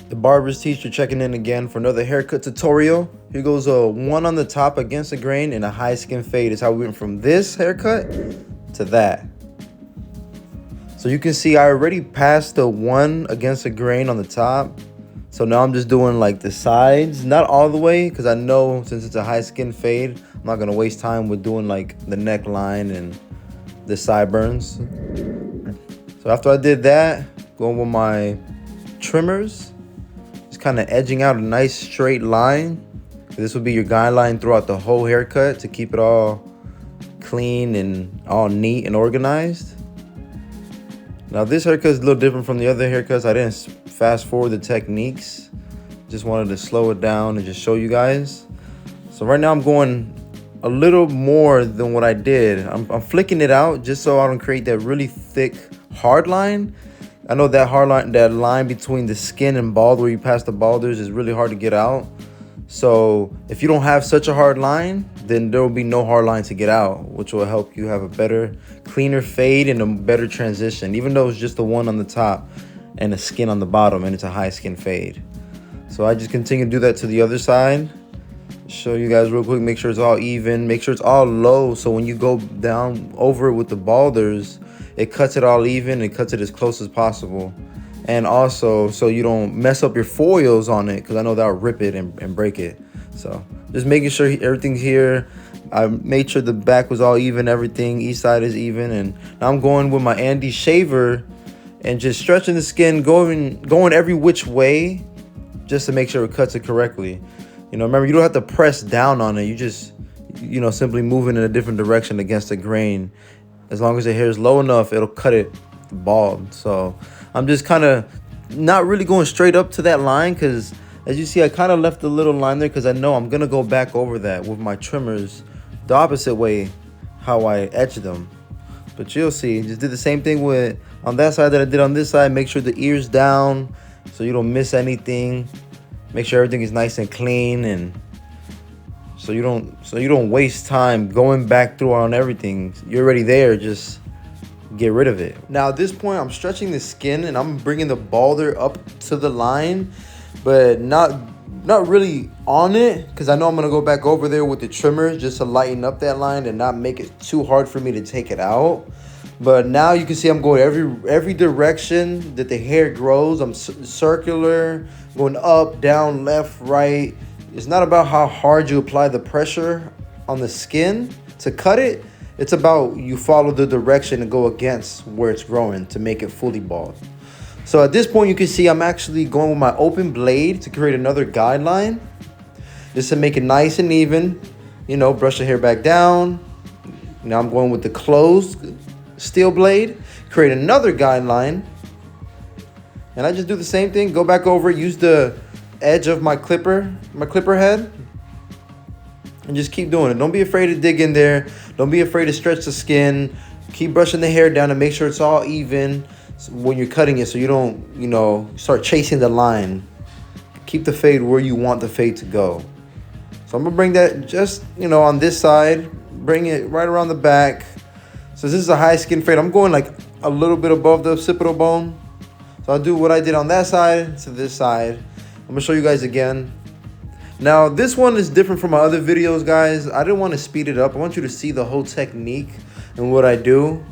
The barber's teacher checking in again for another haircut tutorial. Here goes a one on the top against the grain and a high skin fade is how we went from this haircut to that. So you can see I already passed the one against the grain on the top. So now I'm just doing like the sides, not all the way, because I know since it's a high skin fade, I'm not gonna waste time with doing like the neckline and the sideburns. So after I did that, going with my trimmers, just kind of edging out a nice straight line. This will be your guideline throughout the whole haircut to keep it all clean and all neat and organized. Now this haircut is a little different from the other haircuts. I didn't fast forward the techniques. Just wanted to slow it down and just show you guys. So right now I'm going a little more than what I did. I'm flicking it out just so I don't create that really thick hard line. I know that hard line, that line between the skin and bald where you pass the balders is really hard to get out. So if you don't have such a hard line, then there will be no hard line to get out, which will help you have a better, cleaner fade and a better transition, even though it's just the one on the top and the skin on the bottom and it's a high skin fade. So I just continue to do that to the other side. Show you guys real quick, make sure it's all even, make sure it's all low, so when you go down over it with the balders, it cuts it all even, it cuts it as close as possible. And also so you don't mess up your foils on it, because I know that'll rip it and break it. So just making sure everything's here. I made sure the back was all even, everything, each side is even. And now I'm going with my Andy shaver and just stretching the skin, going every which way just to make sure it cuts it correctly. You know, remember, you don't have to press down on it. You just, simply moving in a different direction against the grain. As long as the hair is low enough, it'll cut it bald. So I'm just kind of not really going straight up to that line, because as you see, I kind of left a little line there because I know I'm going to go back over that with my trimmers the opposite way how I etch them. But you'll see, just did the same thing with on that side that I did on this side. Make sure the ear's down so you don't miss anything. Make sure everything is nice and clean, and so you don't waste time going back through on everything. You're already there, just get rid of it. Now at this point, I'm stretching the skin and I'm bringing the balder up to the line, but not really on it, because I know I'm gonna go back over there with the trimmer just to lighten up that line and not make it too hard for me to take it out. But now you can see I'm going every direction that the hair grows. I'm circular, going up, down, left, right. It's not about how hard you apply the pressure on the skin to cut it. It's about you follow the direction and go against where it's growing to make it fully bald. So at this point, you can see I'm actually going with my open blade to create another guideline, just to make it nice and even. Brush the hair back down. Now I'm going with the closed steel blade, create another guideline, and I just do the same thing. Go back over, use the edge of my clipper head, and just keep doing it. Don't be afraid to dig in there. Don't be afraid to stretch the skin. Keep brushing the hair down and make sure it's all even when you're cutting it, so you don't, start chasing the line. Keep the fade where you want the fade to go. So I'm gonna bring that just, on this side, bring it right around the back. So this is a high skin fade. I'm going like a little bit above the occipital bone. So I'll do what I did on that side to this side. I'm gonna show you guys again. Now this one is different from my other videos, guys. I didn't want to speed it up. I want you to see the whole technique and what I do,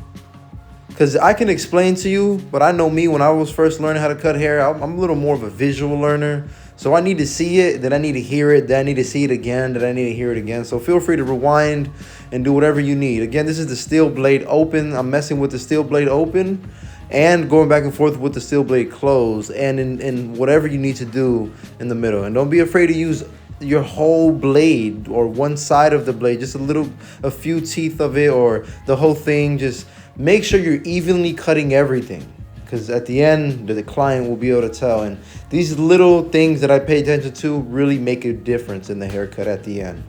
because I can explain to you, but I know me, when I was first learning how to cut hair, I'm a little more of a visual learner. So I need to see it, then I need to hear it, then I need to see it again, then I need to hear it again. So feel free to rewind and do whatever you need. Again, this is the steel blade open. I'm messing with the steel blade open and going back and forth with the steel blade closed, and in whatever you need to do in the middle. And don't be afraid to use your whole blade or one side of the blade, just a few teeth of it, or the whole thing. Just make sure you're evenly cutting everything, because at the end, the client will be able to tell. And these little things that I pay attention to really make a difference in the haircut at the end.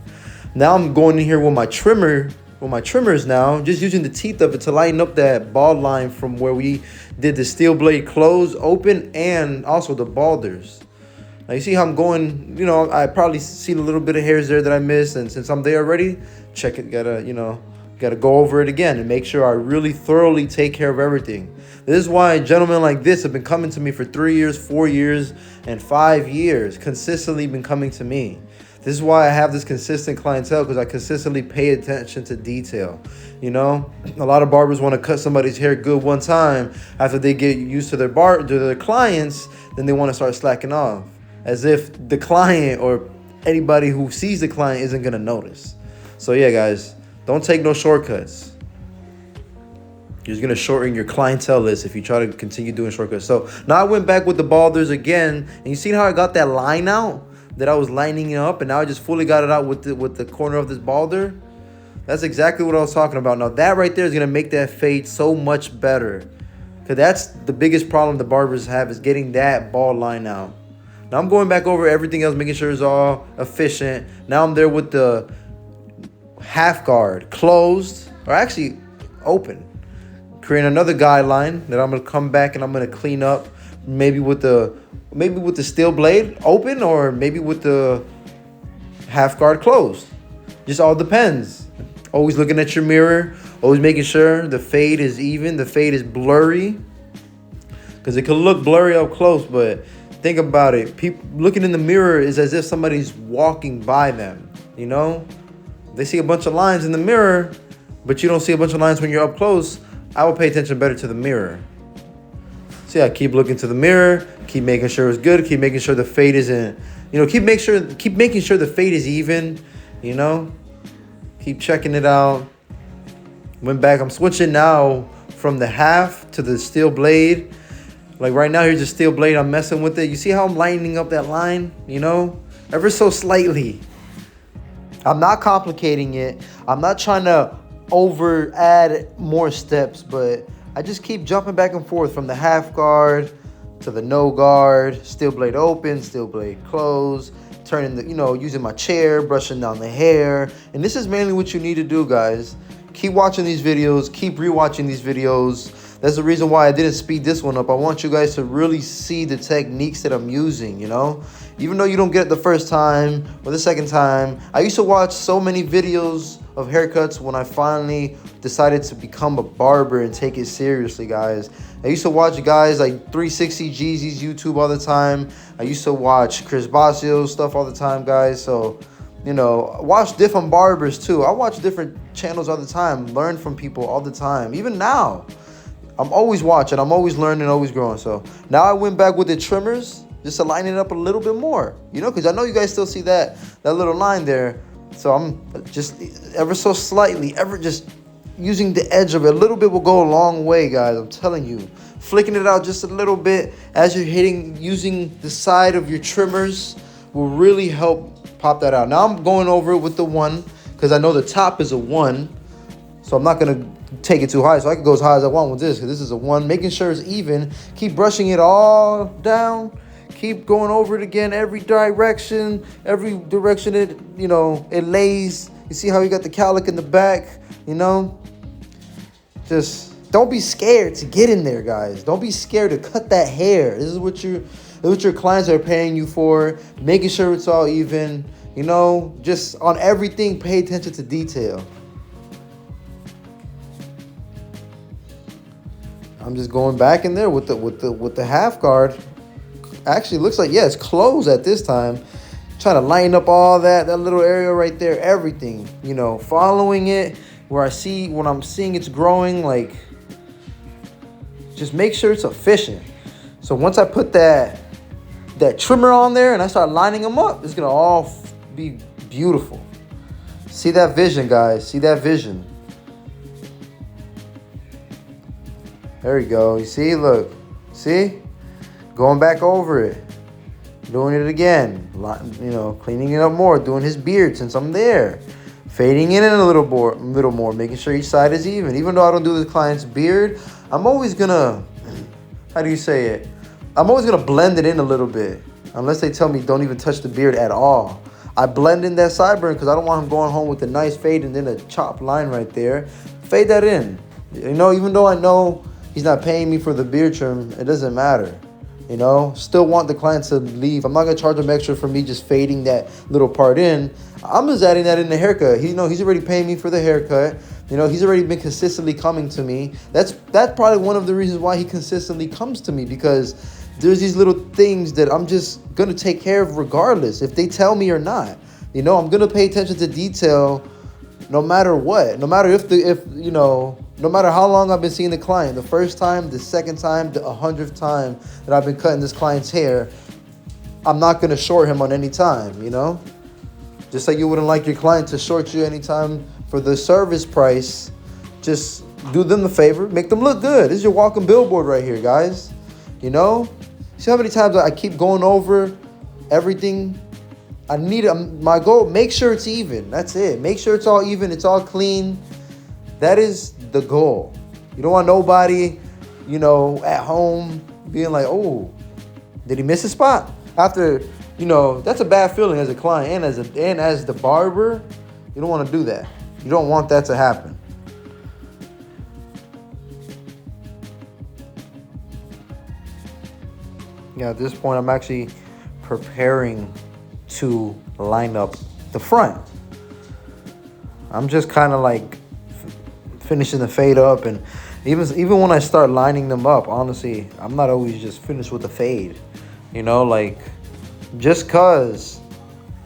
Now I'm going in here with my trimmers now, just using the teeth of it to lighten up that bald line from where we did the steel blade close, open, and also the balders. Now you see how I'm going, I probably seen a little bit of hairs there that I missed, and since I'm there already, check it, gotta go over it again and make sure I really thoroughly take care of everything. This is why gentlemen like this have been coming to me for 3 years, 4 years, and 5 years, consistently been coming to me. This is why I have this consistent clientele, because I consistently pay attention to detail. You know, a lot of barbers want to cut somebody's hair good one time. After they get used to their clients, then they want to start slacking off, as if the client or anybody who sees the client isn't gonna notice. So yeah, guys, don't take no shortcuts. You're just gonna shorten your clientele list if you try to continue doing shortcuts. So now I went back with the balders again, and you see how I got that line out that I was lining it up, and now I just fully got it out with the corner of this balder. That's exactly what I was talking about. Now that right there is gonna make that fade so much better, because that's the biggest problem the barbers have, is getting that bald line out. Now I'm going back over everything else, making sure it's all efficient. Now I'm there with the half guard closed, or actually open. Creating another guideline that I'm gonna come back and I'm gonna clean up, maybe with the steel blade open, or maybe with the half guard closed. Just all depends. Always looking at your mirror, always making sure the fade is even, the fade is blurry, because it could look blurry up close, but think about it. People looking in the mirror is as if somebody's walking by them. You know, they see a bunch of lines in the mirror, but you don't see a bunch of lines when you're up close. I will pay attention better to the mirror. So yeah, keep looking to the mirror, keep making sure it's good, keep making sure the fade isn't, you know, keep making sure the fade is even, you know. Keep checking it out. Went back, I'm switching now from the half to the steel blade. Like right now, here's the steel blade, I'm messing with it. You see how I'm lightening up that line, you know, ever so slightly. I'm not complicating it. I'm not trying to add more steps, but I just keep jumping back and forth from the half guard to the no guard, steel blade open, steel blade closed, turning the, you know, using my chair, brushing down the hair. And this is mainly what you need to do, guys. Keep watching these videos, keep rewatching these videos. That's the reason why I didn't speed this one up. I want you guys to really see the techniques that I'm using, you know? Even though you don't get it the first time or the second time. I used to watch so many videos of haircuts when I finally decided to become a barber and take it seriously, guys. I used to watch guys like 360 Jeezy's YouTube all the time. I used to watch Chris Bassio's stuff all the time, guys. So, you know, watch different barbers too. I watch different channels all the time, learn from people all the time. Even now, I'm always watching, I'm always learning, always growing. So now I went back with the trimmers just to line it up a little bit more, you know, because I know you guys still see that little line there. So I'm just ever so slightly, just using the edge of it a little bit will go a long way, guys. I'm telling you, flicking it out just a little bit as you're using the side of your trimmers will really help pop that out. Now I'm going over it with the 1 because I know the top is a 1, so I'm not gonna take it too high, so I can go as high as I want with this, because this is a 1. Making sure it's even. Keep brushing it all down. Keep going over it again, every direction it, you know, it lays. You see how you got the cowlick in the back, you know? Just don't be scared to get in there, guys. Don't be scared to cut that hair. This is what your clients are paying you for, making sure it's all even, you know? Just on everything, pay attention to detail. I'm just going back in there with the half guard. Actually, looks like, yeah, it's closed at this time. Trying to line up all that little area right there, everything, you know, following it when I'm seeing it's growing, like, just make sure it's efficient. So once I put that trimmer on there and I start lining them up, it's gonna all be beautiful. See that vision, guys, see that vision. There we go. You see, look, see? Going back over it, doing it again, you know, cleaning it up more, doing his beard since I'm there, fading in a little more, making sure each side is even. Even though I don't do this client's beard, I'm always gonna, how do you say it? I'm always gonna blend it in a little bit, unless they tell me don't even touch the beard at all. I blend in that sideburn because I don't want him going home with a nice fade and then a chopped line right there. Fade that in. You know, even though I know he's not paying me for the beard trim, it doesn't matter. You know, still want the client to leave. I'm not gonna charge him extra for me just fading that little part in. I'm just adding that in the haircut. You know, he's already paying me for the haircut. You know, he's already been consistently coming to me. That's probably one of the reasons why he consistently comes to me, because there's these little things that I'm just going to take care of regardless if they tell me or not. You know, I'm going to pay attention to detail no matter what. No matter no matter how long I've been seeing the client, the first time, the second time, the 100th time that I've been cutting this client's hair, I'm not going to short him on any time, you know? Just like you wouldn't like your client to short you anytime for the service price. Just do them the favor, make them look good. This is your walking billboard right here, guys. You know? See how many times I keep going over everything? I need my goal, make sure it's even. That's it. Make sure it's all even, it's all clean. That is the goal. You don't want nobody, you know, at home being like, oh, did he miss a spot? After, you know, that's a bad feeling as a client and as the barber. You don't want to do that. You don't want that to happen. Yeah, at this point, I'm actually preparing to line up the front. I'm just kind of like finishing the fade up, and even when I start lining them up, honestly, I'm not always just finished with the fade. You know, like, just cause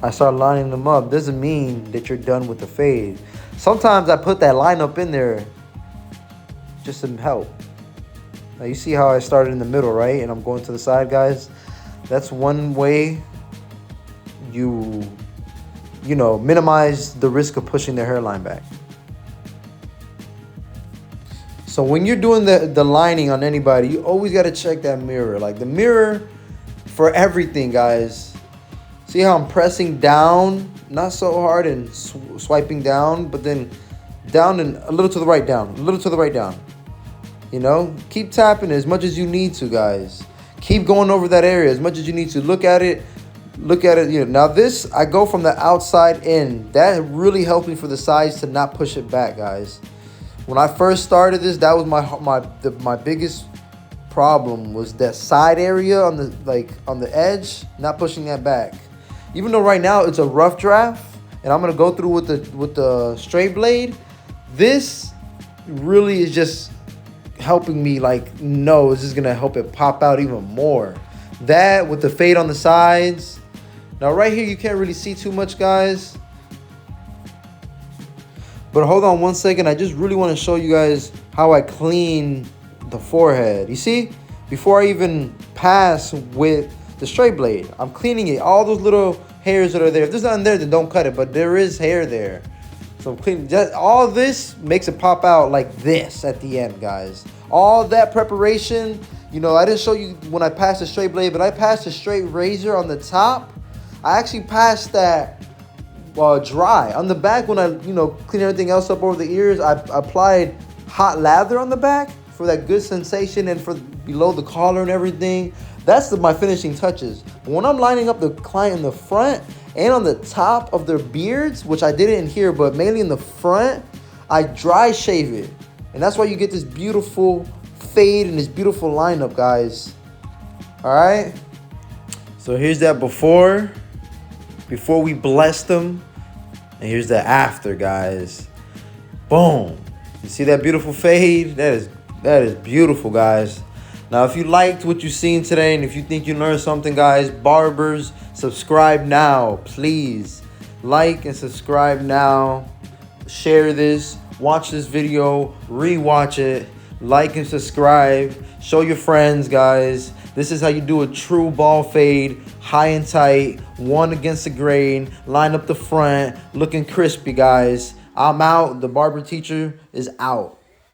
I start lining them up doesn't mean that you're done with the fade. Sometimes I put that line up in there just to help. Now you see how I started in the middle, right? And I'm going to the side, guys. That's one way you know, minimize the risk of pushing the hairline back. So when you're doing the lining on anybody, you always got to check that mirror. Like the mirror for everything, guys. See how I'm pressing down, not so hard, and swiping down, but then down and a little to the right, down, a little to the right, down. You know, keep tapping as much as you need to, guys. Keep going over that area as much as you need to. Look at it. You know, now this, I go from the outside in. That really helped me for the sides to not push it back, guys. When I first started this, that was my biggest problem, was that side area on the edge, not pushing that back. Even though right now it's a rough draft, and I'm gonna go through with the straight blade, this really is just helping me, like, no, it's just gonna help it pop out even more. That with the fade on the sides. Now right here you can't really see too much, guys, but hold on one second. I just really want to show you guys how I clean the forehead. You see, before I even pass with the straight blade, I'm cleaning it. All those little hairs that are there, if there's nothing there, then don't cut it, but there is hair there. So I'm cleaning. All this makes it pop out like this at the end, guys. All that preparation, you know, I didn't show you when I passed the straight blade, but I passed a straight razor on the top. I actually passed that dry. On the back, when I, you know, clean everything else up over the ears, I applied hot lather on the back for that good sensation and for below the collar and everything. That's my finishing touches. But when I'm lining up the client in the front and on the top of their beards, which I did it in here, but mainly in the front, I dry shave it. And that's why you get this beautiful fade and this beautiful lineup, guys. All right? So here's that before we blessed them. And here's the after, guys. Boom. You see that beautiful fade? That is beautiful, guys. Now, if you liked what you've seen today, and if you think you learned something, guys, barbers, subscribe now, please. Like and subscribe now. Share this. Watch this video. Rewatch it. Like and subscribe. Show your friends, guys. This is how you do a true ball fade. High and tight. One against the grain. Line up the front. Looking crispy, guys. I'm out. The barber teacher is out.